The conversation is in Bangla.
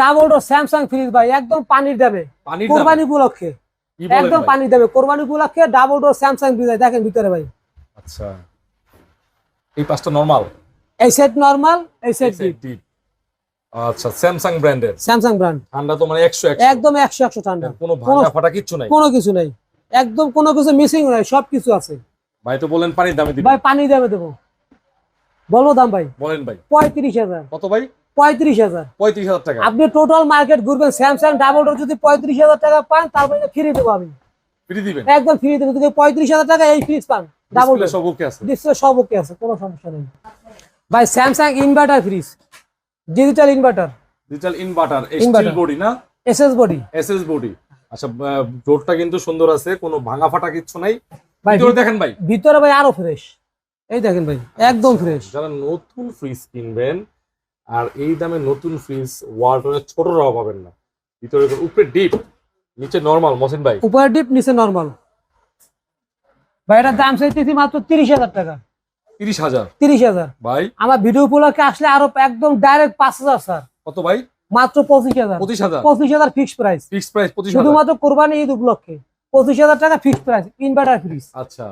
ডাবল ডোর স্যামসাং ফ্রিজ ভাই, একদম পানির দামে, কোরবানি উপলক্ষে, একদম পানির দামে কোরবানি উপলক্ষে ডাবল ডোর স্যামসাং ফ্রিজ। দেখেন ভিতরে ভাই। আচ্ছা, এই পাঁচটা নরমাল, এই সেট নরমাল, এই সেট ডিপ। আচ্ছা, স্যামসাং ব্র্যান্ডের, স্যামসাং ব্র্যান্ড। ঠান্ডা তো মানে 100 একদম 100 ঠান্ডা, কোনো ভাঙা ফাটা কিছু নাই, কোনো কিছু নাই, একদম কোনো কিছু মিসিং নাই, সবকিছু আছে। ভাই তো বলেন পানির দামে দিবেন ভাই, পানি দামে দেবো। বলবো দাম ভাই? বলেন ভাই। 35,000। কত ভাই? 35,000। 35,000 টাকা। আপনি টোটাল মার্কেট ঘুরবেন, স্যামসাং ডাবল ডোর যদি 35,000 টাকা পান, তারপরে ফ্রি দেবো আমি। ফ্রি দিবেন? একদম ফ্রি দেবো। যদি 35,000 টাকা এই ফ্রিজ পান, ডাবল ডোর সব ওকে আছে, ডিসপ্লে সব ওকে আছে, কোনো সমস্যা নেই ভাই। Samsung inverter fridge, digital inverter, digital inverter, steel body না, এসএস বডি, এসএস বডি। আচ্ছা, ডোরটা কিন্তু সুন্দর আছে, কোনো ভাঙা ফাটা কিছু নাই। ভাই ভিতরে দেখেন ভাই, ভিতরে ভাই আরো ফ্রেশ। এই দেখেন ভাই, একদম ফ্রেশ। যারা নতুন ফ্রিজ কিনবেন আর এই দামে নতুন ফ্রিজ ওয়ালটনের ছোটরাও পাবেন না। ভিতরে উপরে ডিপ, নিচে নরমাল। মহসিন ভাই, উপরে ডিপ, নিচে নরমাল। ভাই এটার দাম চাইতেছি মাত্র 30,000 টাকা। 30,000? 30,000 ভাই আমার ভিডিও উপলক্ষে আসলে আরো একদম ডাইরেক্ট 5,000 স্যার। কত ভাই? মাত্র 25,000। 25,000 ফিক্সড প্রাইস। ফিক্সড প্রাইস 25,000 শুধুমাত্র কোরবানি ঈদ উপলক্ষে 25,000 টাকা ফিক্সড প্রাইস ইনভার্টার ফ্রিজ। আচ্ছা।